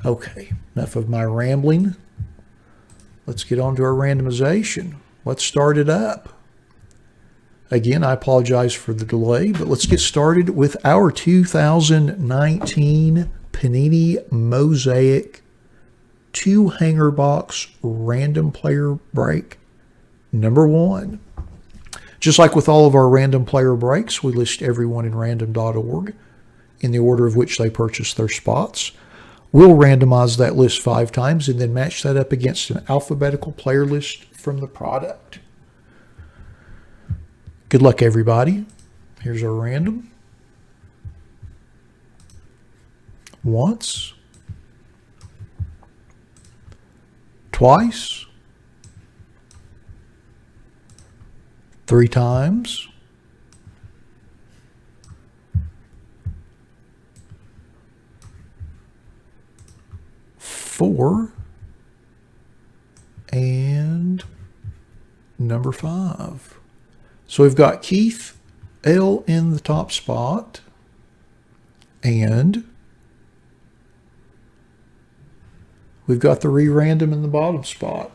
Okay, enough of my rambling. Let's get on to our randomization. Let's start it up. Again, I apologize for the delay, but let's get started with our 2019 Panini Mosaic 2-hanger box random player break number 1. Just like with all of our random player breaks, we list everyone in random.org in the order of which they purchased their spots. We'll randomize that list 5 times and then match that up against an alphabetical player list from the product. Good luck, everybody. Here's our random. Once. Twice. 3 times. 4. And number 5. So we've got Keith L in the top spot, and we've got the re-random in the bottom spot.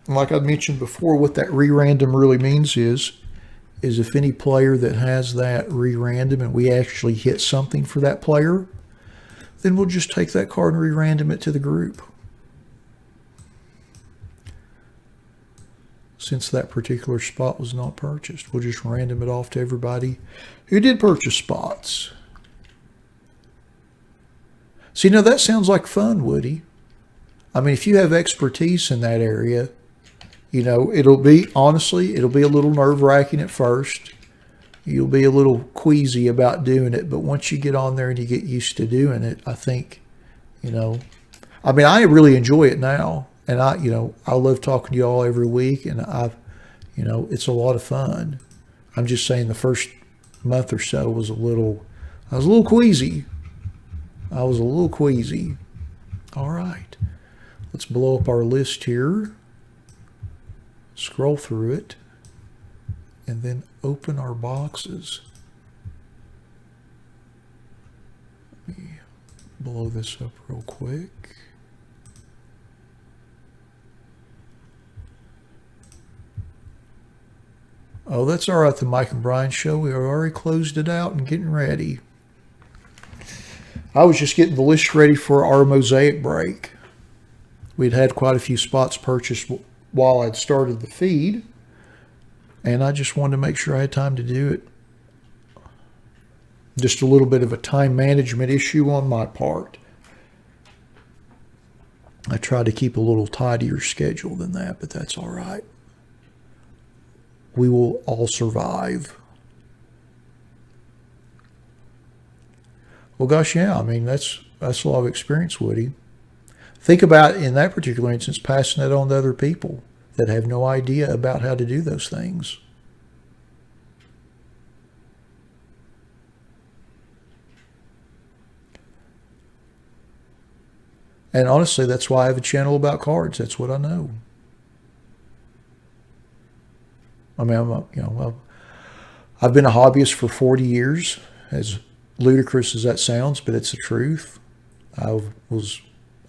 And like I mentioned before, what that re-random really means is if any player that has that re-random and we actually hit something for that player, then we'll just take that card and re-random it to the group. Since that particular spot was not purchased, we'll just random it off to everybody who did purchase spots. See, now that sounds like fun, Woody. I mean, if you have expertise in that area, you know, honestly, it'll be a little nerve-wracking at first. You'll be a little queasy about doing it, but once you get on there and you get used to doing it, I think, you know, I mean, I really enjoy it now. And I love talking to you all every week, and it's a lot of fun. I'm just saying the first month or so I was a little queasy. All right, let's blow up our list here, scroll through it, and then open our boxes. Let me blow this up real quick. Oh, that's all right, the Mike and Brian show. We already closed it out and getting ready. I was just getting the list ready for our Mosaic break. We'd had quite a few spots purchased while I'd started the feed, and I just wanted to make sure I had time to do it. Just a little bit of a time management issue on my part. I try to keep a little tidier schedule than that, but that's all right. We will all survive. Well, gosh, yeah, I mean, that's a lot of experience, Woody. Think about, in that particular instance, passing it on to other people that have no idea about how to do those things. And honestly, that's why I have a channel about cards. That's what I know. I mean, I've been a hobbyist for 40 years, as ludicrous as that sounds, but it's the truth. I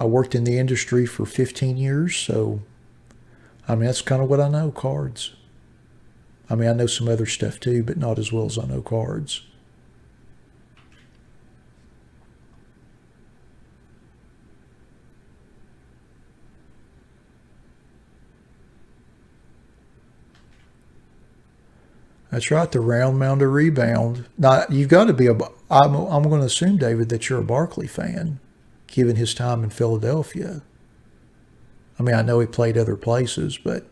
worked in the industry for 15 years, so, I mean, that's kind of what I know, cards. I mean, I know some other stuff too, but not as well as I know cards. That's right, the round mound of rebound. Now, you've got to be I'm going to assume, David, that you're a Barkley fan, given his time in Philadelphia. I mean, I know he played other places, but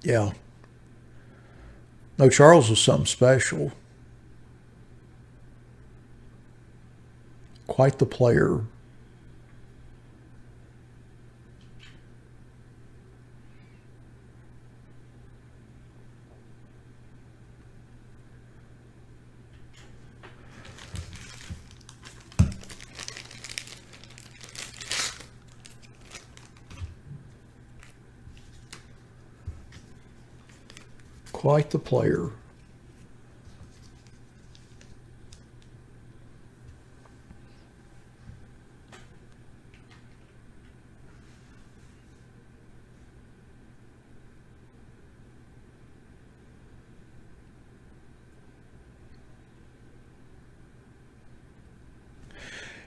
yeah. No, Charles was something special. Quite the player. Quite the player.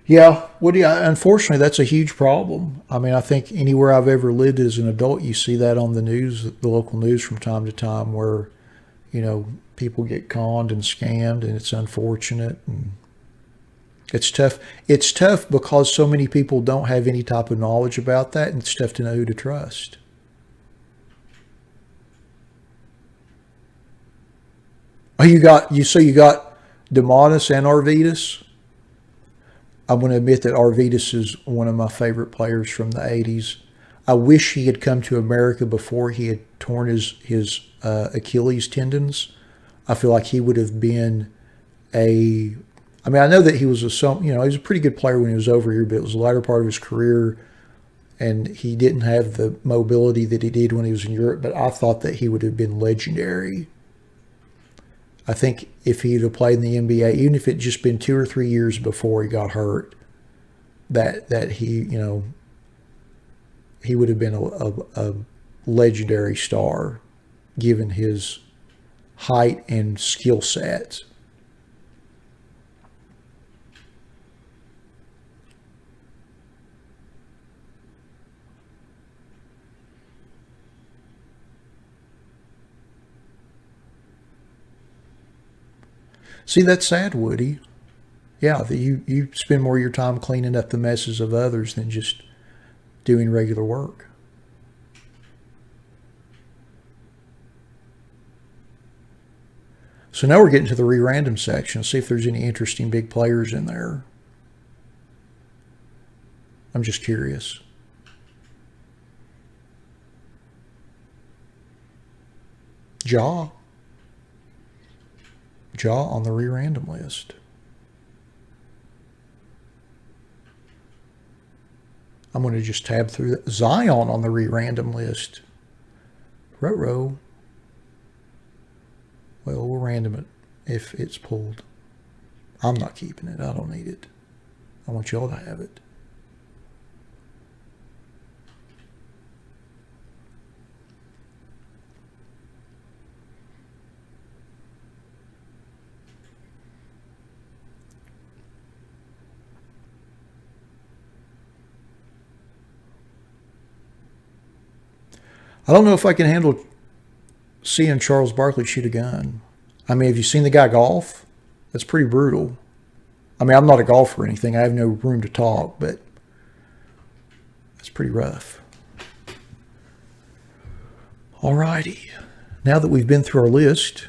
Yeah, Woody, unfortunately, that's a huge problem. I mean, I think anywhere I've ever lived as an adult, you see that on the news, the local news from time to time, where, people get conned and scammed, and it's unfortunate. And it's tough. It's tough because so many people don't have any type of knowledge about that, and it's tough to know who to trust. Oh, you got Demonis and Arvidas. I'm going to admit that Arvidas is one of my favorite players from the 80s. I wish he had come to America before he had torn his Achilles tendons. I feel like he would have been a. I mean, I know that he was he was a pretty good player when he was over here, but it was the latter part of his career, and he didn't have the mobility that he did when he was in Europe. But I thought that he would have been legendary. I think if he'd have played in the NBA, even if it just been 2 or 3 years before he got hurt, that he would have been a legendary star, given his height and skill sets. See, that's sad, Woody. Yeah, that you spend more of your time cleaning up the messes of others than just doing regular work. So now we're getting to the re-random section. See if there's any interesting big players in there. I'm just curious. Jaw on the re-random list. I'm going to just tab through that. Zion on the re-random list. Ruh-roh. Well, we'll random it if it's pulled. I'm not keeping it. I don't need it. I want y'all to have it. I don't know if I can handle seeing Charles Barkley shoot a gun. I mean, have you seen the guy golf? That's pretty brutal. I mean, I'm not a golfer or anything. I have no room to talk, but that's pretty rough. All righty. Now that we've been through our list,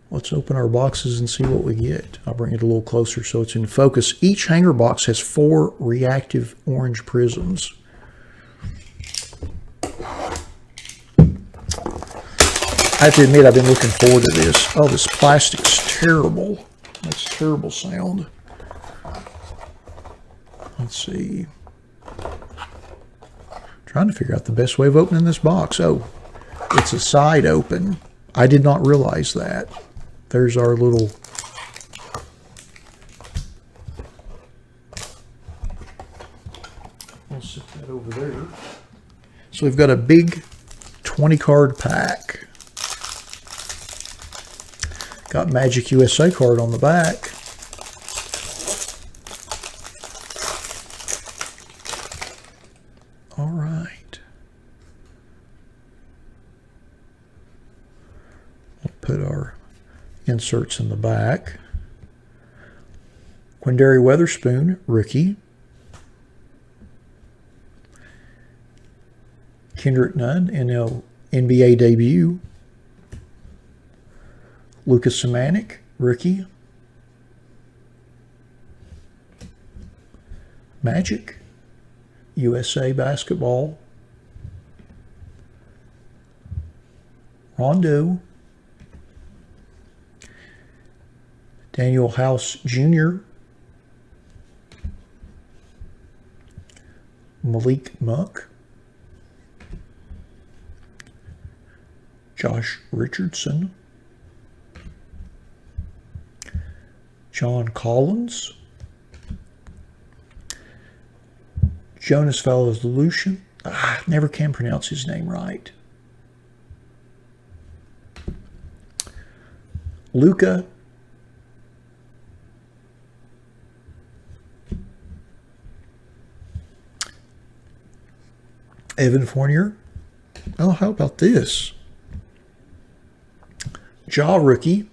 let's open our boxes and see what we get. I'll bring it a little closer so it's in focus. Each hanger box has 4 reactive orange prisms. I have to admit, I've been looking forward to this. Oh, this plastic's terrible. That's a terrible sound. Let's see. Trying to figure out the best way of opening this box. Oh, it's a side open. I did not realize that. There's our little... I'll set that over there. So we've got a big 20-card pack. Got Magic USA card on the back. All right. We'll put our inserts in the back. Quindary Weatherspoon, rookie. Kendrick Nunn, NBA debut. Lucas Samanik, rookie. Magic, USA basketball. Rondo. Daniel House Jr. Malik Monk. Josh Richardson. John Collins. Jonas Valalucian. Never can pronounce his name right. Luca. Evan Fournier. Oh, how about this? Ja rookie.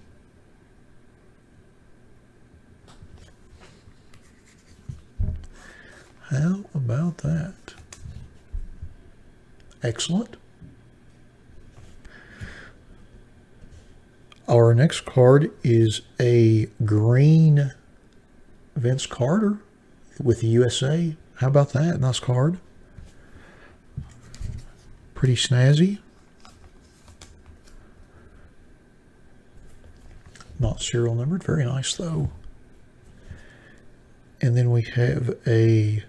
How about that? Excellent. Our next card is a green Vince Carter with the USA. How about that? Nice card. Pretty snazzy. Not serial numbered. Very nice, though. And then we have a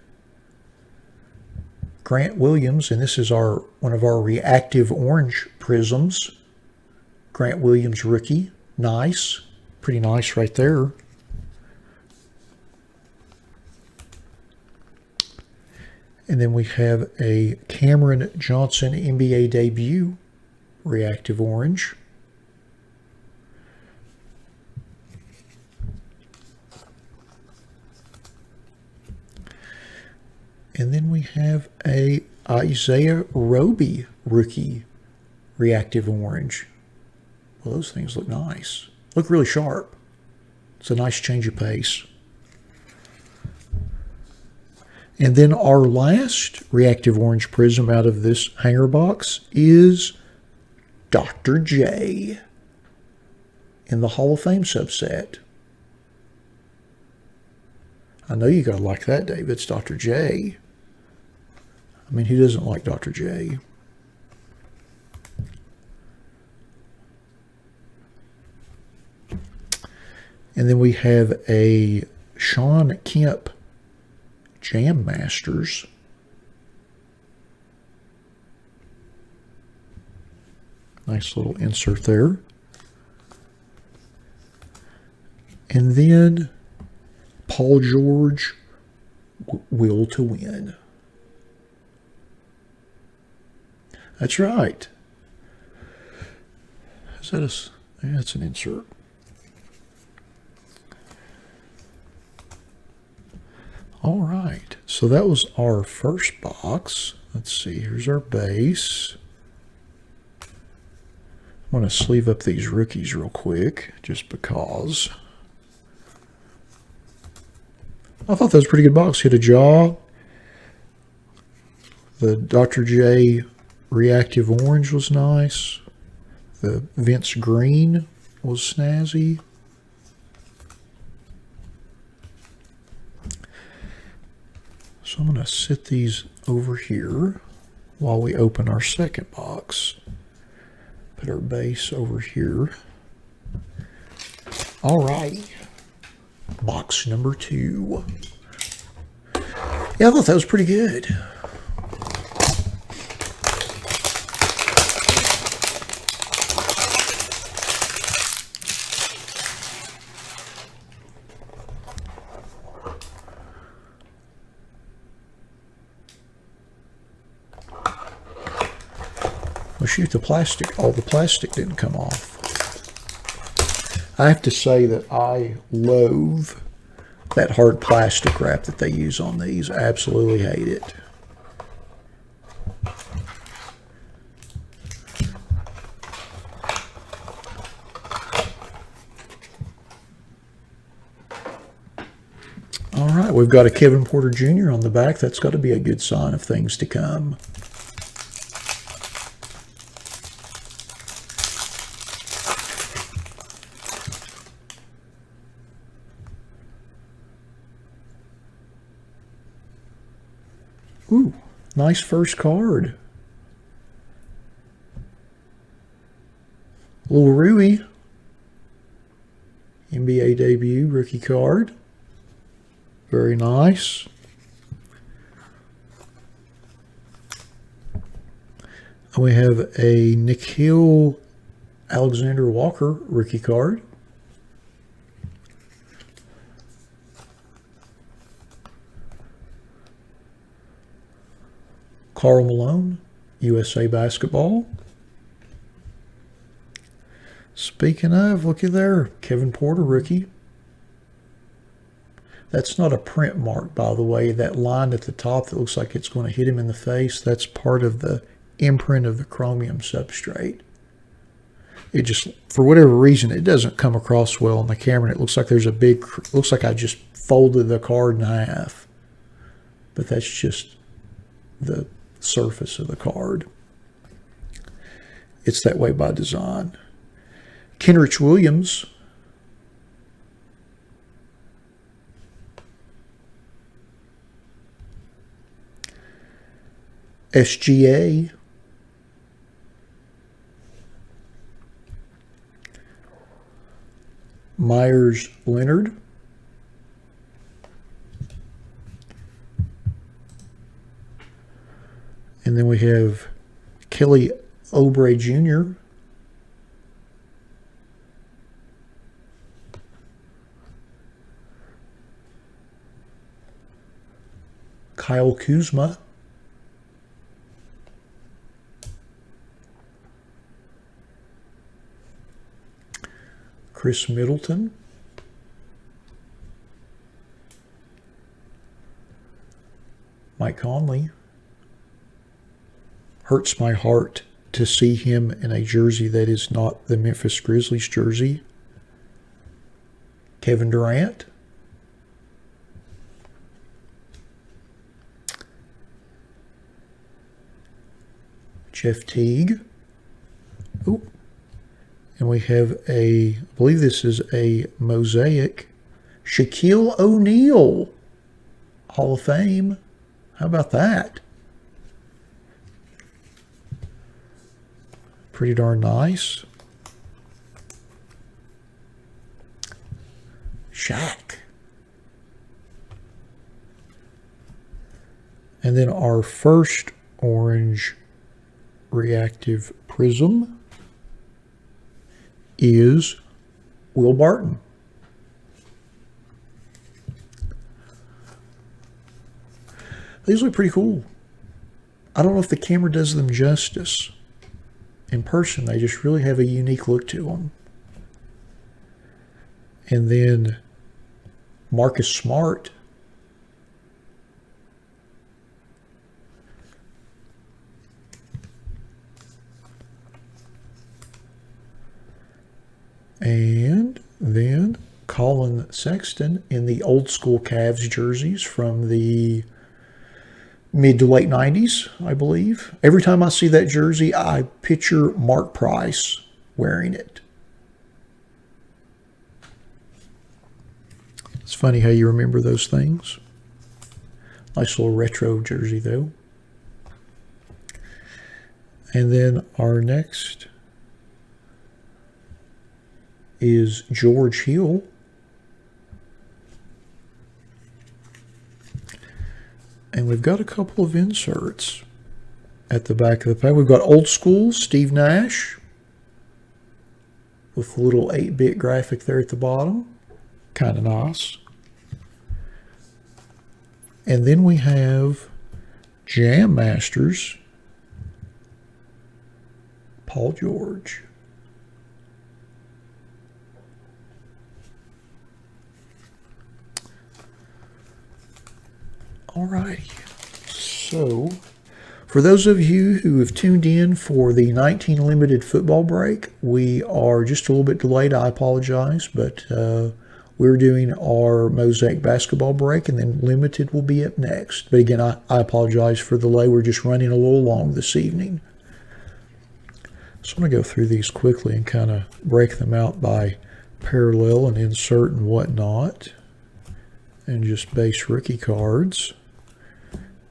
Grant Williams, and this is one of our reactive orange prisms. Grant Williams rookie. Nice. Pretty nice right there. And then we have a Cameron Johnson NBA debut, reactive orange. And then we have a Isaiah Roby rookie, reactive orange. Well, those things look nice. Look really sharp. It's a nice change of pace. And then our last reactive orange prism out of this hanger box is Dr. J in the Hall of Fame subset. I know you gotta like that, Dave. It's Dr. J. I mean, who doesn't like Dr. J? And then we have a Sean Kemp Jam Masters. Nice little insert there. And then Paul George, Will to Win. That's right. Is that yeah, that's an insert. All right, so that was our first box. Let's see, here's our base. I'm going to sleeve up these rookies real quick, just because. I thought that was a pretty good box. Hit a jaw. The Dr. J reactive orange was nice. The Vince green was snazzy. So I'm going to sit these over here while we open our second box. Put our base over here. All right. Box number 2. Yeah, I thought that was pretty good. Well, shoot, all the plastic didn't come off. I have to say that I loathe that hard plastic wrap that they use on these. I absolutely hate it. All right, we've got a Kevin Porter Jr. on the back. That's got to be a good sign of things to come. Ooh, nice first card. Lil Rui, NBA debut rookie card. Very nice. And we have a Nikhil Alexander Walker rookie card. Karl Malone, USA Basketball. Speaking of, looky there, Kevin Porter rookie. That's not a print mark, by the way. That line at the top that looks like it's going to hit him in the face, that's part of the imprint of the chromium substrate. It just, for whatever reason, it doesn't come across well on the camera. It looks like there's a big, looks like I just folded the card in half. But that's just the surface of the card. It's that way by design. Kenrich Williams. SGA. Myers Leonard. And then we have Kelly Oubre Jr. Kyle Kuzma. Chris Middleton. Mike Conley. Hurts my heart to see him in a jersey that is not the Memphis Grizzlies jersey. Kevin Durant. Jeff Teague. Ooh. And we have I believe this is a Mosaic. Shaquille O'Neal. Hall of Fame. How about that? Pretty darn nice. Shaq. And then our first orange reactive prism is Will Barton. These look pretty cool. I don't know if the camera does them justice. In person, they just really have a unique look to them. And then Marcus Smart. And then Colin Sexton in the old school Cavs jerseys from the mid to late 90s, I believe. Every time I see that jersey, I picture Mark Price wearing it. It's funny how you remember those things. Nice little retro jersey, though. And then our next is George Hill. And we've got a couple of inserts at the back of the pack. We've got old school Steve Nash with a little 8-bit graphic there at the bottom. Kind of nice. And then we have Jam Masters, Paul George. Alrighty, so for those of you who have tuned in for the 19 limited football break, we are just a little bit delayed. I apologize, but we're doing our Mosaic basketball break, and then limited will be up next. But again, I apologize for the delay. We're just running a little long this evening. So I'm going to go through these quickly and kind of break them out by parallel and insert and whatnot, and just base rookie cards.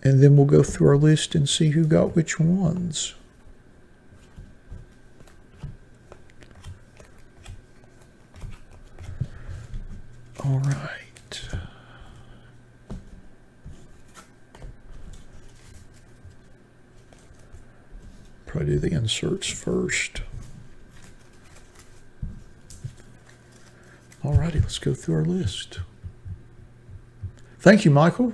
And then we'll go through our list and see who got which ones. All right. Probably do the inserts first. All righty, let's go through our list. Thank you, Michael.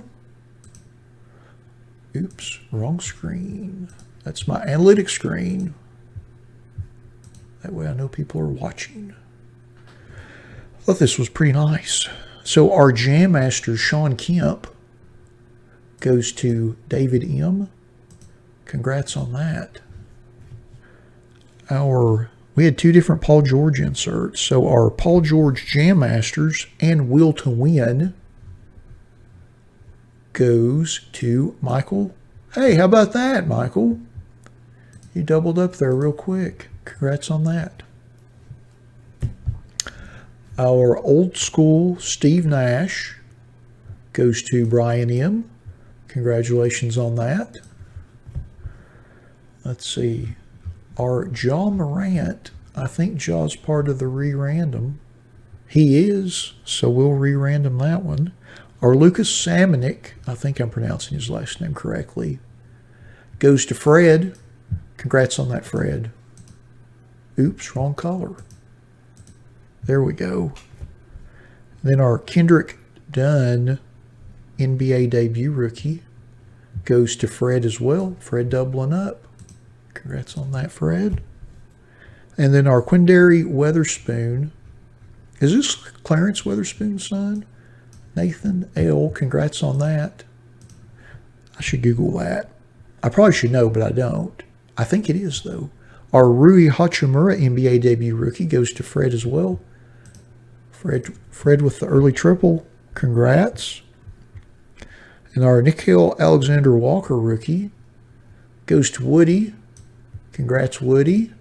Oops, wrong screen. That's my analytics screen. That way I know people are watching. I thought this was pretty nice. So our Jam Master, Sean Kemp, goes to David M. Congrats on that. We had two different Paul George inserts. So our Paul George Jam Masters and Will to Win goes to Michael. Hey, how about that, Michael? You doubled up there real quick. Congrats on that. Our old school Steve Nash goes to Brian M. Congratulations on that. Let's see. Our Jaw Morant, I think Jaw's part of the re-random. He is, so we'll re-random that one. Our Lucas Samanick, I think I'm pronouncing his last name correctly, goes to Fred. Congrats on that, Fred. Oops, wrong color. There we go. Then our Kendrick Dunn NBA debut rookie goes to Fred as well. Fred doubling up. Congrats on that, Fred. And then our Quindary Weatherspoon. Is this Clarence Weatherspoon's son? Nathan L. Congrats on that. I should Google that. I probably should know, but I don't. I think it is, though. Our Rui Hachimura NBA debut rookie goes to Fred as well. Fred with the early triple. Congrats. And our Nickeil Alexander Walker rookie goes to Woody. Congrats, Woody.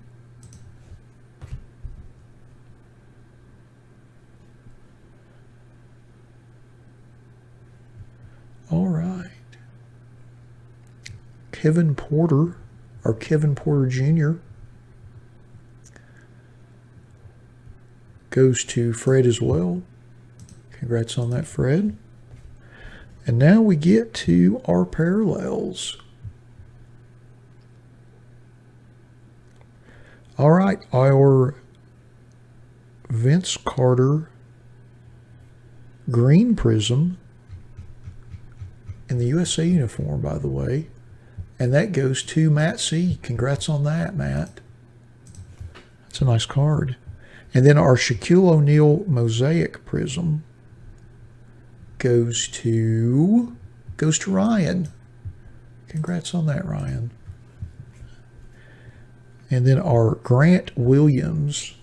All right. Kevin Porter, or Kevin Porter Jr., goes to Fred as well. Congrats on that, Fred. And now we get to our parallels. All right, our Vince Carter green prism in the USA uniform, by the way. And that goes to Matt C. Congrats on that, Matt. That's a nice card. And then our Shaquille O'Neal Mosaic prism goes to Ryan. Congrats on that, Ryan. And then our Grant Williams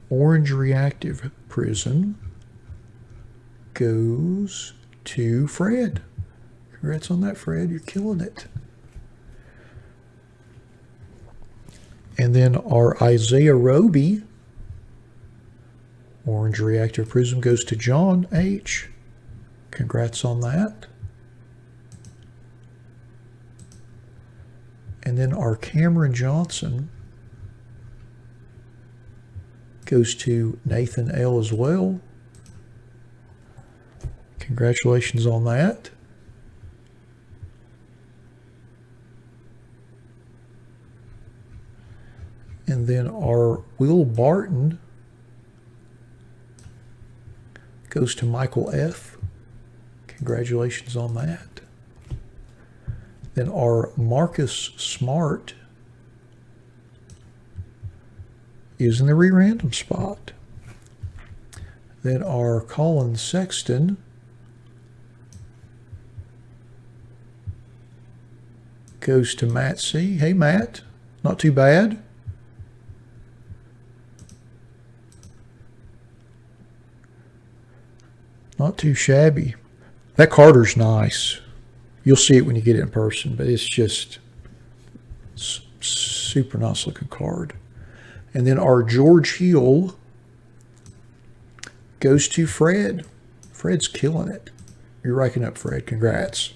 Orange Reactive Prism goes to Fred. Congrats on that, Fred. You're killing it. And then our Isaiah Roby Orange Reactive Prism goes to John H. Congrats on that. And then our Cameron Johnson goes to Nathan L. as well. Congratulations on that. And then our Will Barton goes to Michael F. Congratulations on that. Then our Marcus Smart is in the re-random spot. Then our Colin Sexton goes to Matt C. Hey, Matt. Not too bad. Not too shabby. That Carter's nice. You'll see it when you get it in person, but it's just super nice looking card. And then our George Hill goes to Fred. Fred's killing it. You're racking up, Fred. Congrats.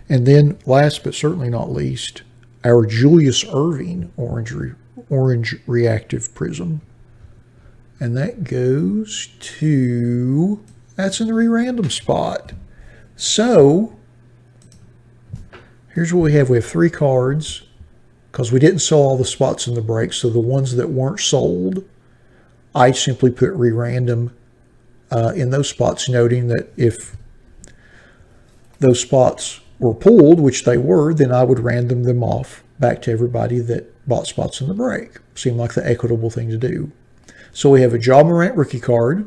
And then last but certainly not least, our Julius Erving orange reactive prism. And that goes to, that's in the re-random spot. So here's what we have. We have 3 cards because we didn't sell all the spots in the break. So the ones that weren't sold, I simply put re-random in those spots, noting that if those spots were pulled, which they were, then I would random them off back to everybody that bought spots in the break. Seemed like the equitable thing to do. So we have a Ja Morant rookie card.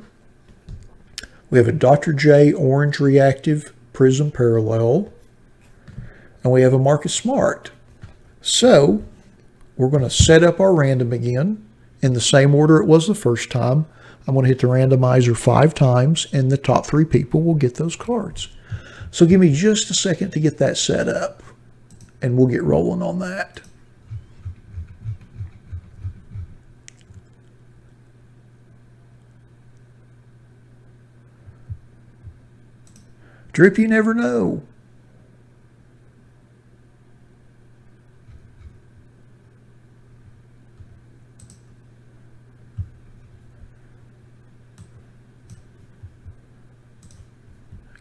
We have a Dr. J orange reactive prism parallel. And we have a Marcus Smart. So we're going to set up our random again in the same order it was the first time. I'm going to hit the randomizer 5 times, and the top 3 people will get those cards. So give me just a second to get that set up, and we'll get rolling on that. Drip, you never know.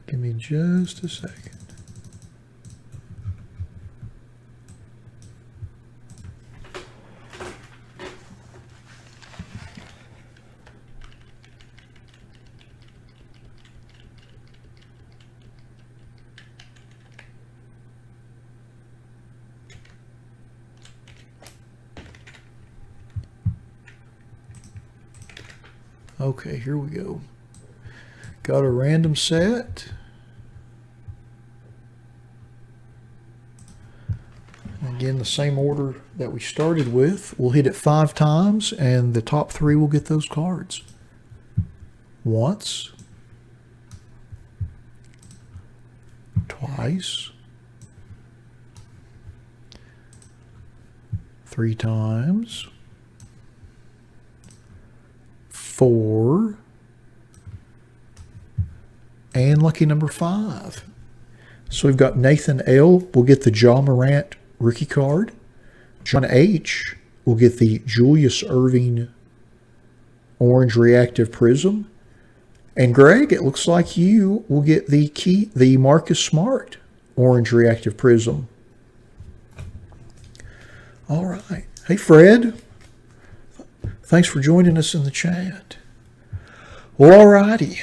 Give me just a second. Okay, here we go. Got a random set. Again, the same order that we started with. We'll hit it 5 times, and the top 3 will get those cards. Once. Twice. 3 times. 4. And lucky number 5. So we've got Nathan L. will get the Ja Morant rookie card. John H. will get the Julius Erving orange reactive prism. And Greg, it looks like you will get the Marcus Smart orange reactive prism. All right. Hey, Fred. Thanks for joining us in the chat. Well, all righty.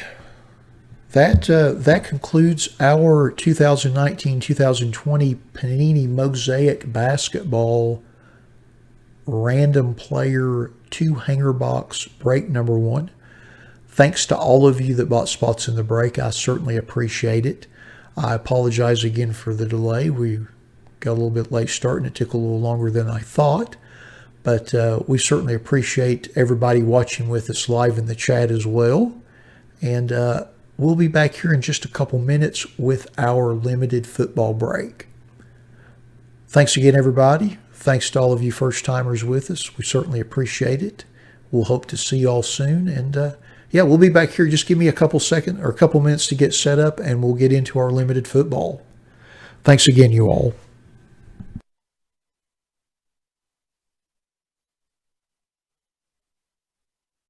That concludes our 2019-2020 Panini Mosaic Basketball Random Player 2 Hanger Box Break number 1. Thanks to all of you that bought spots in the break. I certainly appreciate it. I apologize again for the delay. We got a little bit late start and it took a little longer than I thought. But we certainly appreciate everybody watching with us live in the chat as well. And we'll be back here in just a couple minutes with our limited football break. Thanks again, everybody. Thanks to all of you first-timers with us. We certainly appreciate it. We'll hope to see you all soon. And yeah, we'll be back here. Just give me a couple seconds or a couple minutes to get set up, and we'll get into our limited football. Thanks again, you all.